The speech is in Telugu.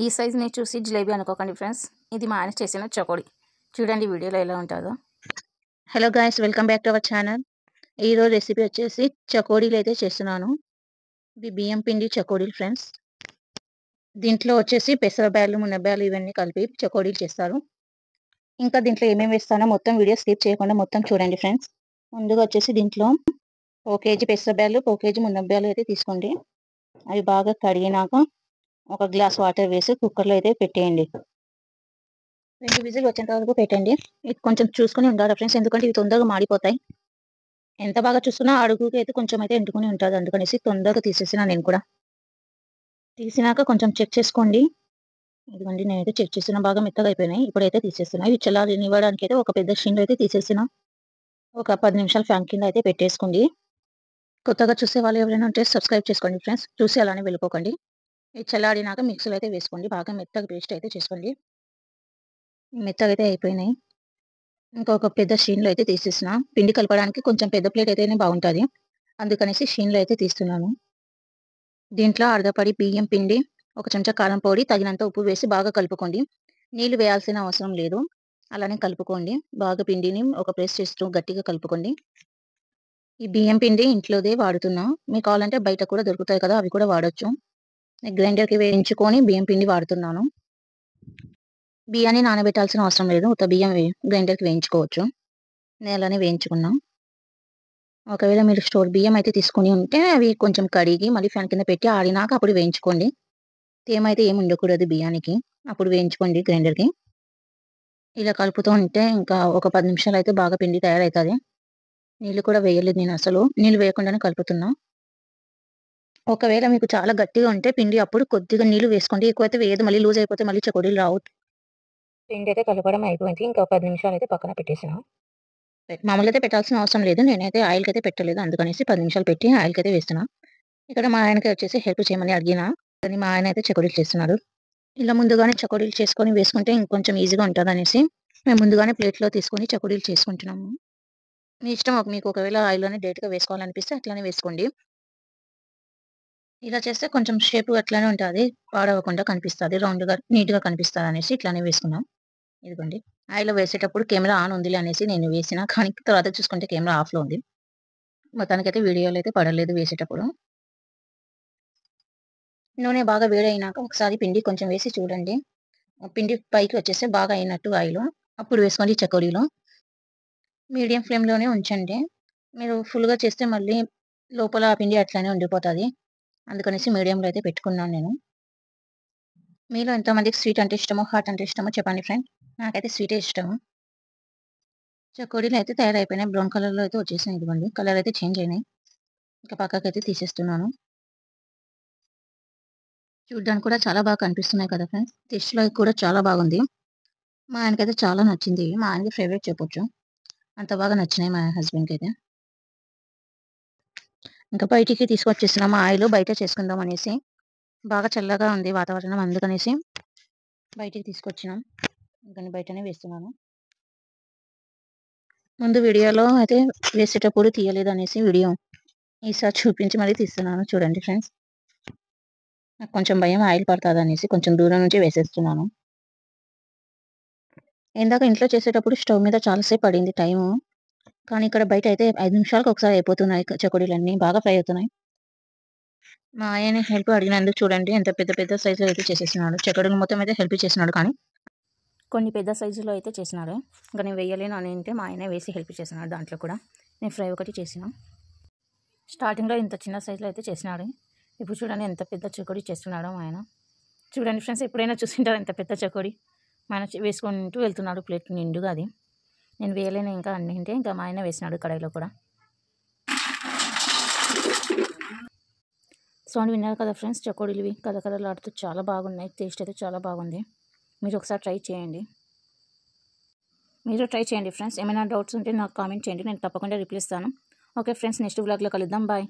ఈ సైజుని చూసి జిలేబీ అనుకోకండి ఫ్రెండ్స్, ఇది మా ఆయన చేసిన చకోడి. చూడండి వీడియోలో ఎలా ఉంటుందో. Hello guys, welcome back to our channel. ఈరోజు రెసిపీ వచ్చేసి చకోడీలు అయితే చేస్తున్నాను. ఇది బియ్యం పిండి చకోడీలు ఫ్రెండ్స్. దీంట్లో వచ్చేసి పెసరబ్యాలు, మునబ్యాలు ఇవన్నీ కలిపి చకోడీలు చేస్తారు. ఇంకా దీంట్లో ఏమేమి వేస్తానో మొత్తం వీడియో స్కిప్ చేయకుండా మొత్తం చూడండి ఫ్రెండ్స్. ముందుగా వచ్చేసి దీంట్లో 1 కేజీ పెసరబ్యాలు, 1 కేజీ మునబ్యాలు అయితే తీసుకోండి. అవి బాగా కడిగినాక 1 గ్లాస్ వాటర్ వేసి కుక్కర్లో అయితే పెట్టేయండి. 2 విజిల్ వచ్చేంత వరకు పెట్టండి. ఇది కొంచెం చూసుకొని ఉండాలి ఫ్రెండ్స్, ఎందుకంటే ఇవి తొందరగా మాడిపోతాయి. ఎంత బాగా చూస్తున్నా అడుగుకి అయితే కొంచెం అయితే ఎంటుకుని ఉంటుంది, అందుకనేసి తొందరగా తీసేసిన నేను కూడా. తీసినాక కొంచెం చెక్ చేసుకోండి. ఇదిగోండి, నేనైతే చెక్ చేసిన బాగా మెత్తగా అయిపోయినాయి. ఇప్పుడైతే తీసేస్తున్నా. ఇవి చల్లారనివ్వడానికి అయితే ఒక పెద్ద షిన్లో అయితే తీసేసిన. ఒక 10 నిమిషాలు ఫ్యాన్ కింద అయితే పెట్టేసుకోండి. కొత్తగా చూసే వాళ్ళు ఎవరైనా ఉంటే సబ్స్క్రైబ్ చేసుకోండి ఫ్రెండ్స్, చూసి అలానే వెళ్ళిపోకండి. ఇది చల్లారినాక మిక్సీలో అయితే వేసుకోండి, బాగా మెత్తగా పేస్ట్ అయితే చేసుకోండి. మెత్తగా అయితే అయిపోయినాయి. ఇంకొక పెద్ద షీన్లో అయితే తీసేసిన. పిండి కలపడానికి కొంచెం పెద్ద ప్లేట్ అయితేనే బాగుంటుంది, అందుకనేసి షీన్లో అయితే తీస్తున్నాను. దీంట్లో అర్ధపడి బియ్యం పిండి, 1 చెంచా కారం పొడి, తగినంత ఉప్పు వేసి బాగా కలుపుకోండి. నీళ్లు వేయాల్సిన అవసరం లేదు, అలానే కలుపుకోండి. బాగా పిండిని ఒక ప్రెస్ చేస్తూ గట్టిగా కలుపుకోండి. ఈ బియ్యం పిండి ఇంట్లోదే వాడుతున్నా, మీకు కావాలంటే బయట కూడా దొరుకుతాయి కదా, అవి కూడా వాడొచ్చు. గ్రైండర్కి వేయించుకొని బియ్యం పిండి వాడుతున్నాను. బియ్యాన్ని నానబెట్టాల్సిన అవసరం లేదు, ఉత్త బియ్యం గ్రైండర్కి వేయించుకోవచ్చు. నేను అలానే వేయించుకున్నా. ఒకవేళ మీరు స్టోర్ బియ్యం అయితే తీసుకొని ఉంటే అవి కొంచెం కడిగి మళ్ళీ ఫ్యాన్ కింద పెట్టి ఆడినాక అప్పుడు వేయించుకోండి. తేమైతే ఏమి ఉండకూడదు బియ్యానికి, అప్పుడు వేయించుకోండి గ్రైండర్కి. ఇలా కలుపుతూ ఉంటే ఇంకా ఒక 10 నిమిషాలు అయితే బాగా పిండి తయారవుతుంది. నీళ్ళు కూడా వేయలేదు నేను, అసలు నీళ్ళు వేయకుండానే కలుపుతున్నా. ఒకవేళ మీకు చాలా గట్టిగా ఉంటే పిండి అప్పుడు కొద్దిగా నీళ్ళు వేసుకోండి, ఎక్కువైతే వేయదు, మళ్ళీ లూజ్ అయిపోతే మళ్ళీ చకోడీలు రావు. పిండి అయితే కలపడం అయిపోయింది, ఇంకా 10 నిమిషాలు అయితే పక్కన పెట్టేసిన. మామూలుగా అయితే పెట్టాల్సిన అవసరం లేదు, నేనైతే ఆయిల్కి అయితే పెట్టలేదు, అందుకనేసి 10 నిమిషాలు పెట్టి ఆయిల్కి అయితే వేస్తున్నా. ఇక్కడ మా ఆయనకి వచ్చేసి హెల్ప్ చేయమని అడిగిన, కానీ మా ఆయన అయితే చకోడీలు చేస్తున్నారు. ఇలా ముందుగానే చకోడీలు చేసుకొని వేసుకుంటే ఇంకొంచెం ఈజీగా ఉంటుంది అనేసి మేము ముందుగానే ప్లేట్లో తీసుకొని చకోడీలు చేసుకుంటున్నాము. మీ ఇష్టం, మీకు ఒకవేళ ఆయిల్లోనే డైరెక్ట్గా వేసుకోవాలనిపిస్తే అట్లానే వేసుకోండి. ఇలా చేస్తే కొంచెం షేప్ అట్లానే ఉంటుంది, పాడవకుండా కనిపిస్తుంది, రౌండ్గా నీట్గా కనిపిస్తుంది అనేసి ఇట్లానే వేసుకున్నాం. ఇదిగోండి, ఆయిల్లో వేసేటప్పుడు కెమెరా ఆన్ ఉంది అనేసి నేను వేసిన, కానీ తర్వాత చూసుకుంటే కెమెరా ఆఫ్లో ఉంది. మొత్తానికైతే వీడియోలో అయితే పడలేదు వేసేటప్పుడు. నూనె బాగా వేడైనాక ఒకసారి పిండి కొంచెం వేసి చూడండి. పిండి పైకి వచ్చేస్తే బాగా అయినట్టు ఆయిల్, అప్పుడు వేసుకోండి చకోడీలో. మీడియం ఫ్లేమ్లోనే ఉంచండి. మీరు ఫుల్గా చేస్తే మళ్ళీ లోపల పిండి అట్లానే ఉండిపోతుంది, అందుకనేసి మీడియంలో అయితే పెట్టుకున్నాను నేను. మీలో ఎంతమందికి స్వీట్ అంటే ఇష్టమో, హాట్ అంటే ఇష్టమో చెప్పండి ఫ్రెండ్. నాకైతే స్వీటే ఇష్టము. చకోడీలు అయితే తయారైపోయినాయి, బ్రౌన్ కలర్లో అయితే వచ్చేసినాయి. ఇదిగోండి, కలర్ అయితే చేంజ్ అయినాయి. ఇంకా పక్కకి అయితే తీసేస్తున్నాను. చూడ్డానికి కూడా చాలా బాగా కనిపిస్తున్నాయి కదా ఫ్రెండ్స్, టేస్ట్లో కూడా చాలా బాగుంది. మా ఆయనకైతే చాలా నచ్చింది, మా ఆయనకి ఫేవరెట్ చెప్పొచ్చు, అంత బాగా నచ్చినాయి మా హస్బెండ్కి అయితే. ఇంకా బయటికి తీసుకొచ్చేసినాము ఆయిల్, బయట చేసుకుందాం అనేసి. బాగా చల్లగా ఉంది వాతావరణం, అందుకనేసి బయటికి తీసుకొచ్చినాం. ఇంకా బయటనే వేస్తున్నాను. ముందు వీడియోలో అయితే వేసేటప్పుడు తీయలేదు అనేసి వీడియో ఈసారి చూపించి మళ్ళీ తీస్తున్నాను. చూడండి ఫ్రెండ్స్, నాకు కొంచెం భయం ఆయిల్ పడుతుంది అనేసి కొంచెం దూరం నుంచి వేసేస్తున్నాను. ఇందాక ఇంట్లో చేసేటప్పుడు స్టవ్ మీద చాలాసేపు పడింది టైము, కానీ ఇక్కడ బయట అయితే 5 నిమిషాలకు ఒకసారి అయిపోతున్నాయి చకోడీలన్నీ, బాగా ఫ్రై అవుతున్నాయి. మా ఆయన హెల్ప్ అడిగినందుకు చూడండి ఎంత పెద్ద పెద్ద సైజులో అయితే చేసేసినాడు. చకోడీలు మొత్తం అయితే హెల్ప్ చేసినాడు, కానీ కొన్ని పెద్ద సైజులో అయితే చేసినాడు. ఇంకా నేను వేయలేను అని అంటే మా ఆయన వేసి హెల్ప్ చేసినాడు. దాంట్లో కూడా నేను ఫ్రై ఒకటి చేసిన. స్టార్టింగ్లో ఇంత చిన్న సైజులో అయితే చేసినాడు, ఇప్పుడు చూడండి ఎంత పెద్ద చకోడీ చేస్తున్నాడో మా ఆయన. చూడండి ఫ్రెండ్స్, ఎప్పుడైనా చూసింటారు ఎంత పెద్ద చకోడీ మా ఆయన వేసుకుంటూ వెళ్తున్నాడు ప్లేట్ నిండుగా. అది నేను వేయలేను ఇంకా అన్నీ అంటే ఇంకా మా ఆయన వేసినాడు కడాయిలో కూడా. సౌండ్ విన్నారు కదా ఫ్రెండ్స్, చకోడీలు కలకలలాడుతూ చాలా బాగున్నాయి, టేస్ట్ అయితే చాలా బాగుంది. మీరు ఒకసారి ట్రై చేయండి. మీరు ట్రై చేయండి ఫ్రెండ్స్. ఏమైనా డౌట్స్ ఉంటే నాకు కామెంట్ చేయండి, నేను తప్పకుండా రిప్లై ఇస్తాను. ఓకే ఫ్రెండ్స్, నెక్స్ట్ వ్లాగ్లో కలుద్దాం. బాయ్.